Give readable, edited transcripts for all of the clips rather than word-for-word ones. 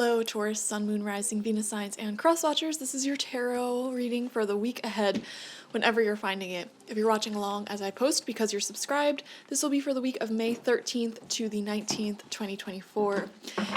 Hello, Taurus, Sun, Moon, Rising, Venus signs, and cross watchers. This is your tarot reading for the week ahead, whenever you're finding it. If you're watching along as I post because you're subscribed, this will be for the week of May 13th to the 19th, 2024.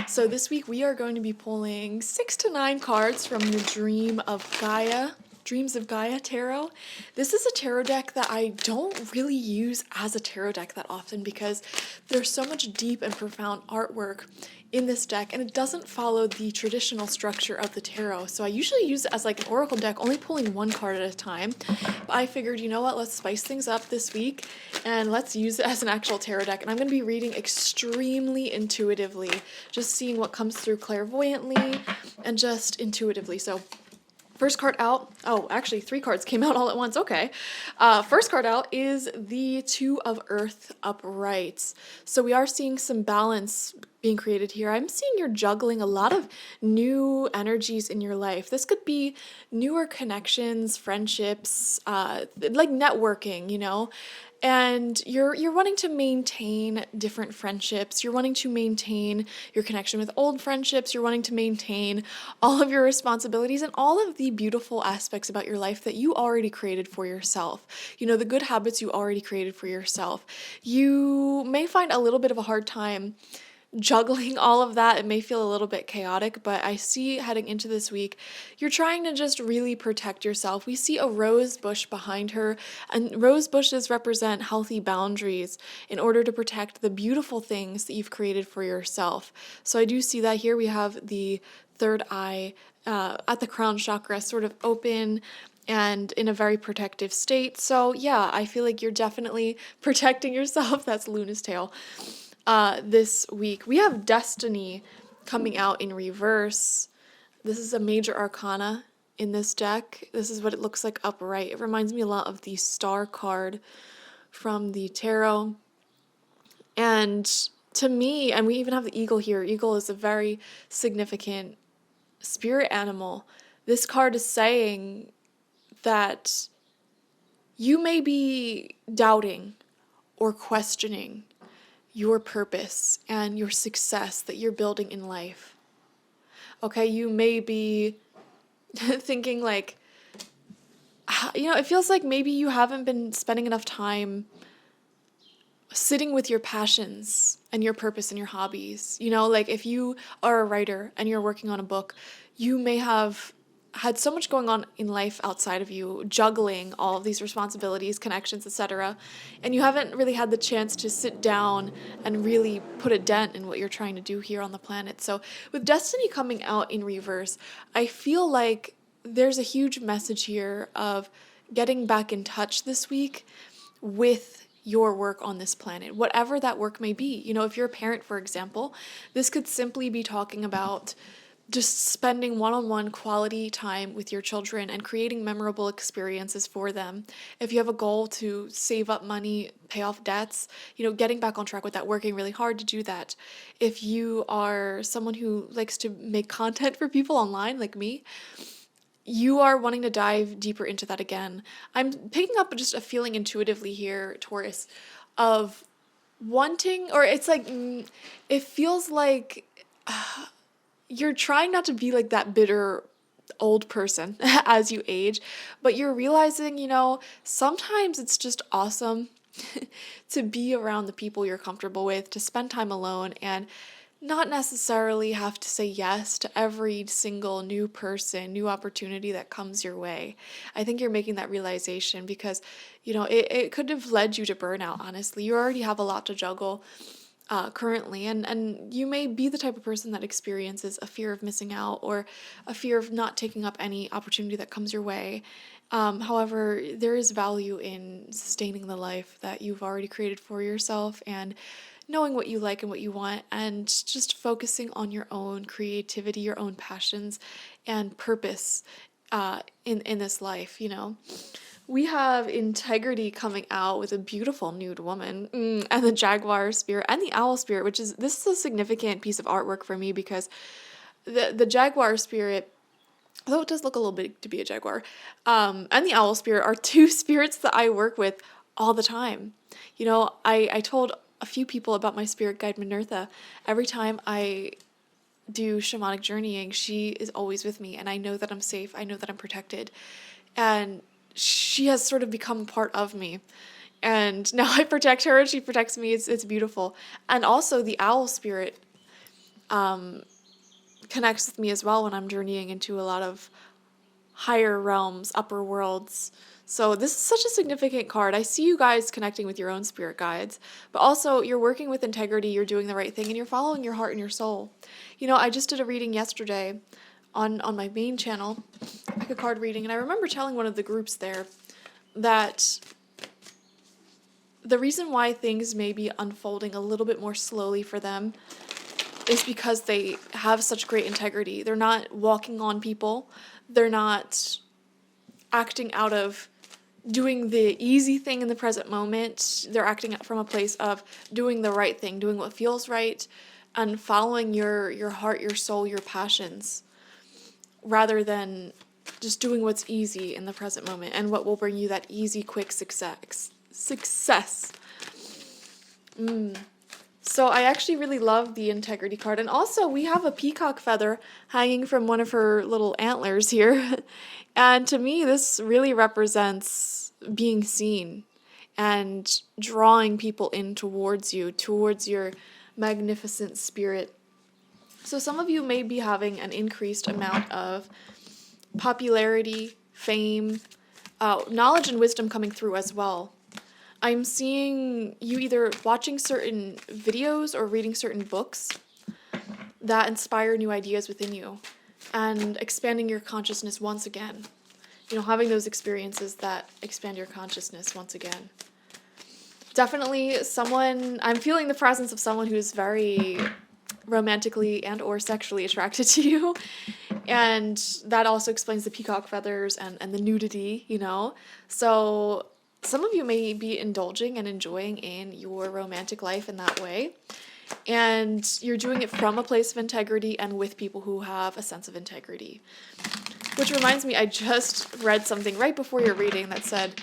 So this week we are going to be pulling 6 to 9 cards from the Dreams of Gaia tarot. This is a tarot deck that I don't really use as a tarot deck that often because there's so much deep and profound artwork in this deck, and it doesn't follow the traditional structure of the tarot. So I usually use it as like an oracle deck, only pulling one card at a time. But I figured, you know what, let's spice things up this week and let's use it as an actual tarot deck. And I'm going to be reading extremely intuitively, just seeing what comes through clairvoyantly and just intuitively. So first card out, oh, actually 3 cards came out all at once, okay. First card out is the Two of Earth upright. So we are seeing some balance being created here. I'm seeing you're juggling a lot of new energies in your life. This could be newer connections, friendships, like networking, you know. And you're wanting to maintain different friendships. You're wanting to maintain your connection with old friendships. You're wanting to maintain all of your responsibilities and all of the beautiful aspects about your life that you already created for yourself. You know, the good habits you already created for yourself. You may find a little bit of a hard time juggling all of that. It may feel a little bit chaotic, but I see heading into this week, you're trying to just really protect yourself. We see a rose bush behind her, and rose bushes represent healthy boundaries in order to protect the beautiful things that you've created for yourself. So I do see that here. We have the third eye at the crown chakra sort of open and in a very protective state. So yeah, I feel like you're definitely protecting yourself. That's Luna's tail. This week we have Destiny coming out in reverse. This is a major arcana in this deck. This is what it looks like upright. It reminds me a lot of the Star card from the tarot. And to me, and we even have the eagle here. Eagle is a very significant spirit animal. This card is saying that you may be doubting or questioning your purpose and your success that you're building in life. Okay, you may be thinking like, you know, it feels like maybe you haven't been spending enough time sitting with your passions and your purpose and your hobbies. You know, like if you are a writer and you're working on a book, you may have had so much going on in life outside of you, juggling all of these responsibilities, connections, etc., and you haven't really had the chance to sit down and really put a dent in what you're trying to do here on the planet. So with Destiny coming out in reverse, I feel like there's a huge message here of getting back in touch this week with your work on this planet, whatever that work may be. You know, if you're a parent, for example, this could simply be talking about just spending one-on-one quality time with your children and creating memorable experiences for them. If you have a goal to save up money, pay off debts, you know, getting back on track with that, working really hard to do that. If you are someone who likes to make content for people online, like me, you are wanting to dive deeper into that again. I'm picking up just a feeling intuitively here, Taurus, of wanting, or it's like, it feels like you're trying not to be like that bitter old person as you age, but you're realizing, you know, sometimes it's just awesome to be around the people you're comfortable with, to spend time alone and not necessarily have to say yes to every single new person, new opportunity that comes your way. I think you're making that realization because, you know, it could have led you to burnout, honestly. You already have a lot to juggle currently, and you may be the type of person that experiences a fear of missing out or a fear of not taking up any opportunity that comes your way. However, there is value in sustaining the life that you've already created for yourself and knowing what you like and what you want and just focusing on your own creativity, your own passions and purpose in this life, you know. We have Integrity coming out with a beautiful nude woman, and the Jaguar spirit and the Owl spirit, this is a significant piece of artwork for me because the Jaguar spirit, although it does look a little big to be a jaguar, and the Owl spirit are 2 spirits that I work with all the time. You know, I told a few people about my spirit guide Minertha. Every time I do shamanic journeying, she is always with me, and I know that I'm safe. I know that I'm protected. And she has sort of become part of me. And now I protect her and she protects me. It's beautiful. And also the owl spirit connects with me as well when I'm journeying into a lot of higher realms, upper worlds. So this is such a significant card. I see you guys connecting with your own spirit guides, but also you're working with integrity, you're doing the right thing, and you're following your heart and your soul. You know, I just did a reading yesterday on my main channel, like a card reading, and I remember telling one of the groups there that the reason why things may be unfolding a little bit more slowly for them is because they have such great integrity. They're not walking on people. They're not acting out of doing the easy thing in the present moment. They're acting from a place of doing the right thing, doing what feels right, and following your heart, your soul, your passions, rather than just doing what's easy in the present moment and what will bring you that easy, quick success. So I actually really love the integrity card. And also we have a peacock feather hanging from one of her little antlers here. And to me, this really represents being seen and drawing people in towards you, towards your magnificent spirit. So some of you may be having an increased amount of popularity, fame, knowledge and wisdom coming through as well. I'm seeing you either watching certain videos or reading certain books that inspire new ideas within you and expanding your consciousness once again. You know, having those experiences that expand your consciousness once again. Definitely I'm feeling the presence of someone who's very romantically and or sexually attracted to you. And that also explains the peacock feathers and the nudity, you know. So some of you may be indulging and enjoying in your romantic life in that way. And you're doing it from a place of integrity and with people who have a sense of integrity. Which reminds me, I just read something right before your reading that said,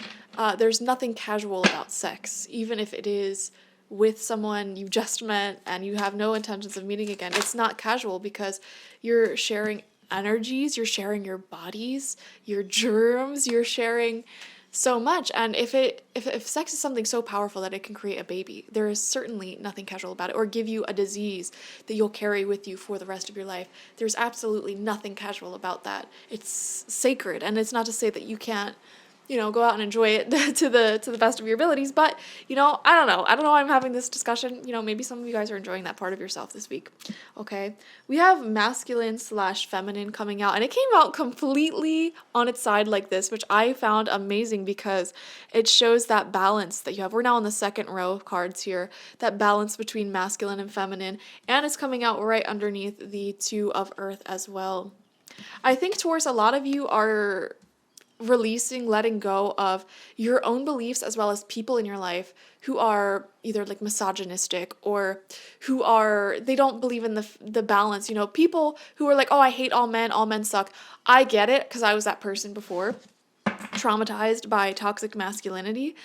there's nothing casual about sex, even if it is with someone you just met and you have no intentions of meeting again. It's not casual because you're sharing energies, you're sharing your bodies, your germs, you're sharing so much. And if sex is something so powerful that it can create a baby, there is certainly nothing casual about it, or give you a disease that you'll carry with you for the rest of your life. There's absolutely nothing casual about that. It's sacred, and it's not to say that you can't, you know, go out and enjoy it to the best of your abilities, but, you know, I don't know why I'm having this discussion. You know, maybe some of you guys are enjoying that part of yourself this week. Okay, we have masculine/feminine coming out, and it came out completely on its side like this, which I found amazing because it shows that balance that you have. We're now on the second row of cards here, that balance between masculine and feminine, and it's coming out right underneath the Two of Earth as well. I think, Taurus, a lot of you are letting go of your own beliefs as well as people in your life who are either like misogynistic or they don't believe in the balance. You know, people who are like, oh, I hate all men suck. I get it because I was that person before, traumatized by toxic masculinity.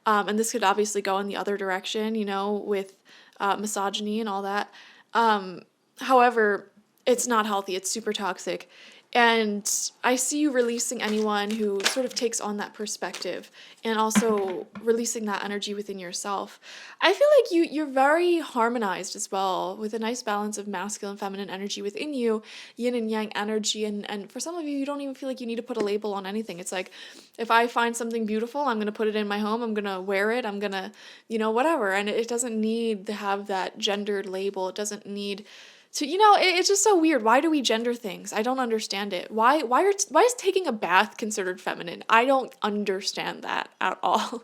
And this could obviously go in the other direction, you know, with misogyny and all that. However, it's not healthy. It's super toxic. And I see you releasing anyone who sort of takes on that perspective and also releasing that energy within yourself. I feel like you're very harmonized as well with a nice balance of masculine and feminine energy within you, yin and yang energy. And for some of you, you don't even feel like you need to put a label on anything. It's like, if I find something beautiful, I'm going to put it in my home. I'm going to wear it. I'm going to, you know, whatever. And it doesn't need to have that gendered label. It doesn't need to, you know, it's just so weird. Why do we gender things? I don't understand it. Why is taking a bath considered feminine? I don't understand that at all.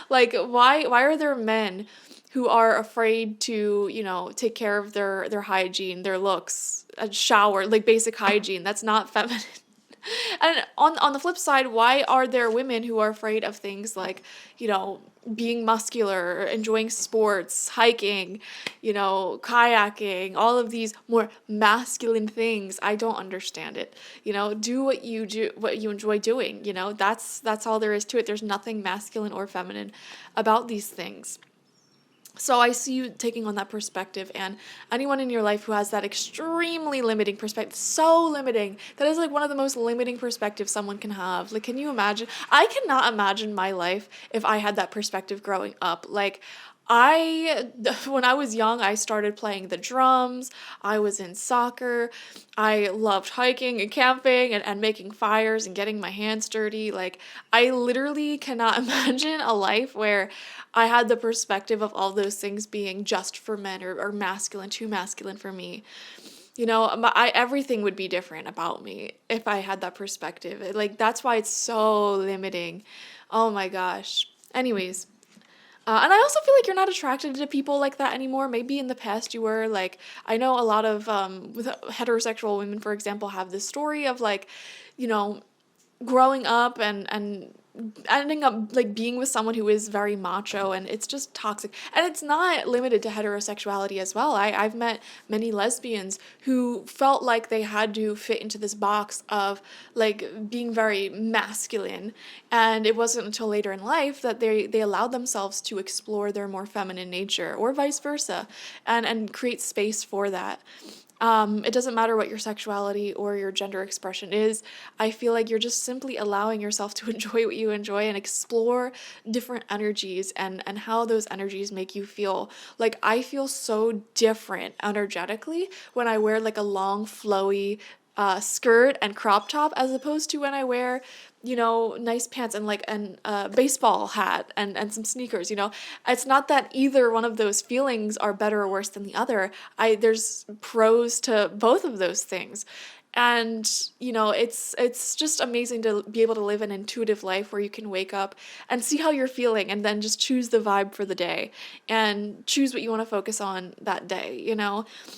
Like, why are there men who are afraid to, you know, take care of their hygiene, their looks, a shower, like basic hygiene? That's not feminine. And on the flip side, why are there women who are afraid of things like, you know, being muscular, enjoying sports, hiking, you know, kayaking, all of these more masculine things? I don't understand it. You know, do what you enjoy doing, you know, that's all there is to it. There's nothing masculine or feminine about these things. So I see you taking on that perspective, and anyone in your life who has that extremely limiting perspective, so limiting, that is like one of the most limiting perspectives someone can have. Like, can you imagine? I cannot imagine my life if I had that perspective growing up. Like, I, when I was young, I started playing the drums. I was in soccer. I loved hiking and camping and making fires and getting my hands dirty. Like, I literally cannot imagine a life where I had the perspective of all those things being just for men or masculine, too masculine for me. Everything would be different about me if I had that perspective. Like, that's why it's so limiting. Oh my gosh. Anyways, and I also feel like you're not attracted to people like that anymore. Maybe in the past you were. Like, I know a lot of with heterosexual women, for example, have this story of like, you know, growing up and ending up like being with someone who is very macho, and it's just toxic. And it's not limited to heterosexuality as well. I've met many lesbians who felt like they had to fit into this box of like being very masculine, and it wasn't until later in life that they allowed themselves to explore their more feminine nature, or vice versa, and create space for that. It doesn't matter what your sexuality or your gender expression is. I feel like you're just simply allowing yourself to enjoy what you enjoy and explore different energies and how those energies make you feel. Like, I feel so different energetically when I wear like a long, flowy skirt and crop top, as opposed to when I wear, nice pants and like an baseball hat and some sneakers. It's not that either one of those feelings are better or worse than the other. There's pros to both of those things. And it's just amazing to be able to live an intuitive life where you can wake up and see how you're feeling and then just choose the vibe for the day and choose what you want to focus on that day.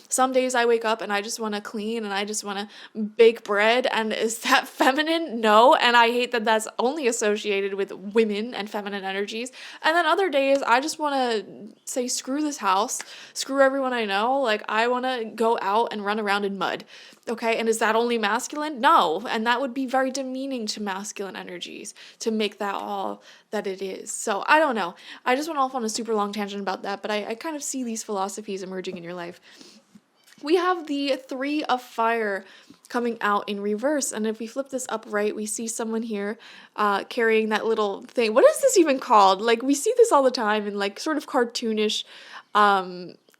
Some days I wake up and I just want to clean and I just want to bake bread, and is that feminine? No. And I hate that that's only associated with women and feminine energies. And then other days I just want to say screw this house, screw everyone I know. Like, I want to go out and run around in mud. Okay, and is that only masculine? No, and that would be very demeaning to masculine energies to make that all that it is. So I don't know. I just went off on a super long tangent about that, but I kind of see these philosophies emerging in your life. We have the Three of Fire coming out in reverse, and if we flip this upright, we see someone here carrying that little thing. What is this even called? Like, we see this all the time in like sort of cartoonish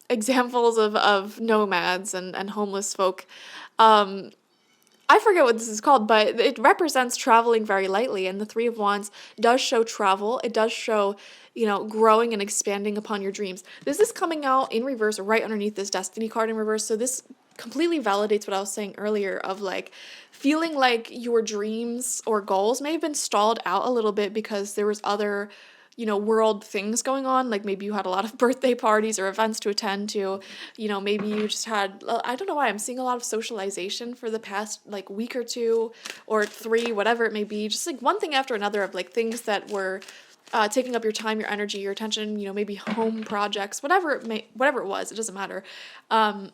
examples of nomads and homeless folk. I forget what this is called, but it represents traveling very lightly, and the Three of Wands does show travel. It does show, growing and expanding upon your dreams. This is coming out in reverse right underneath this Destiny card in reverse, so this completely validates what I was saying earlier of like feeling like your dreams or goals may have been stalled out a little bit because there was other world things going on. Like, maybe you had a lot of birthday parties or events to attend to, maybe you just had, I don't know why I'm seeing a lot of socialization for the past like week or two or three, whatever it may be, just like one thing after another of like things that were taking up your time, your energy, your attention, maybe home projects, whatever it was, it doesn't matter. And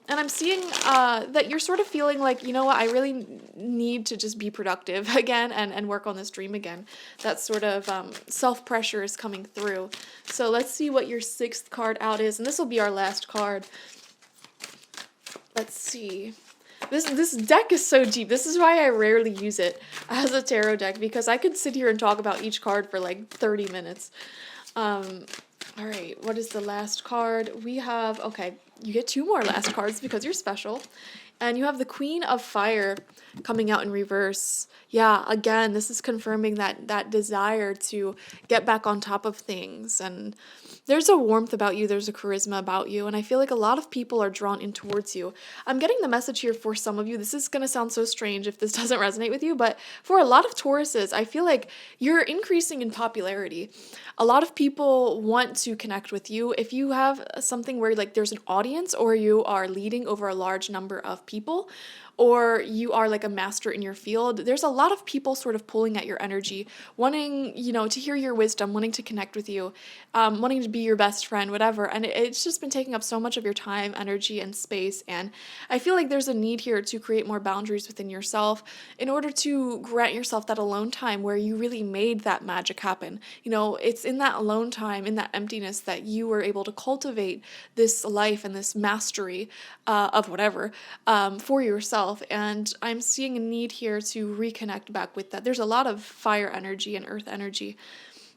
I'm seeing that you're sort of feeling like, what, I really need to just be productive again and work on this dream again. That sort of self-pressure is coming through. So let's see what your sixth card out is, and this will be our last card. Let's see. This deck is so deep. This is why I rarely use it as a tarot deck, because I could sit here and talk about each card for like 30 minutes. All right, what is the last card? We have, okay, you get two more last cards because you're special. And you have the Queen of Fire coming out in reverse. Yeah, again, this is confirming that desire to get back on top of things. And there's a warmth about you. There's a charisma about you. And I feel like a lot of people are drawn in towards you. I'm getting the message here for some of you. This is going to sound so strange if this doesn't resonate with you. But for a lot of Tauruses, I feel like you're increasing in popularity. A lot of people want to connect with you. If you have something where like there's an audience or you are leading over a large number of of people, or you are like a master in your field, there's a lot of people sort of pulling at your energy, wanting, to hear your wisdom, wanting to connect with you, wanting to be your best friend, whatever. And it's just been taking up so much of your time, energy, and space. And I feel like there's a need here to create more boundaries within yourself in order to grant yourself that alone time where you really made that magic happen. It's in that alone time, in that emptiness, that you were able to cultivate this life and this mastery of whatever for yourself. And I'm seeing a need here to reconnect back with that. There's a lot of fire energy and earth energy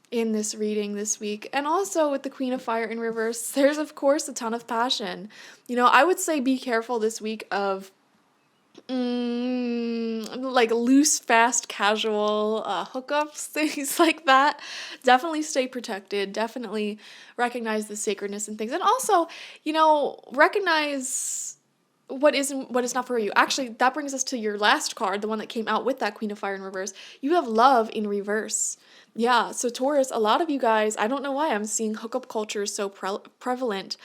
in this reading this week. And also with the Queen of Fire in reverse, there's of course a ton of passion. I would say be careful this week of like loose, fast, casual hookups, things like that. Definitely stay protected. Definitely recognize the sacredness in things. And also, recognize what is not for you. Actually, that brings us to your last card, the one that came out with that Queen of Fire in reverse. You have love in reverse. Yeah, so Taurus, a lot of you guys, I don't know why I'm seeing hookup culture is so prevalent.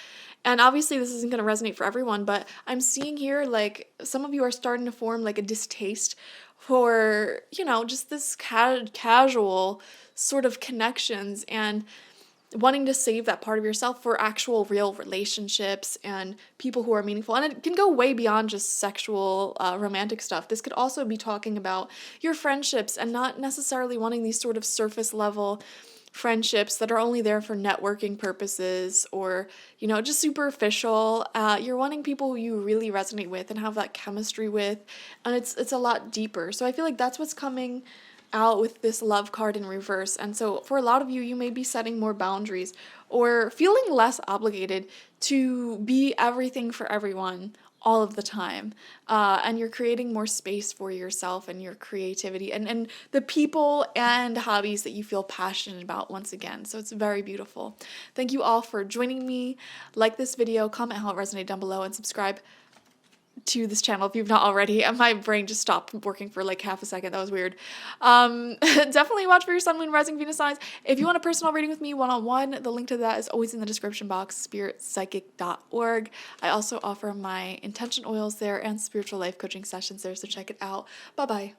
And obviously this isn't going to resonate for everyone, but I'm seeing here like some of you are starting to form like a distaste for, just this casual sort of connections, and wanting to save that part of yourself for actual real relationships and people who are meaningful. And it can go way beyond just sexual, romantic stuff. This could also be talking about your friendships and not necessarily wanting these sort of surface level friendships that are only there for networking purposes or, just superficial. You're wanting people who you really resonate with and have that chemistry with, and it's a lot deeper. So I feel like that's what's coming out with this love card in reverse. And so for a lot of you, you may be setting more boundaries or feeling less obligated to be everything for everyone all of the time. And you're creating more space for yourself and your creativity and the people and hobbies that you feel passionate about once again. So it's very beautiful. Thank you all for joining me. Like this video, comment how it resonated down below, and subscribe to this channel if you've not already. And my brain just stopped working for like half a second. That was weird. Definitely watch for your sun, moon, rising, Venus signs. If you want a personal reading with me one-on-one, the link to that is always in the description box, spiritpsychic.org. I also offer my intention oils there and spiritual life coaching sessions there, so check it out. Bye-bye.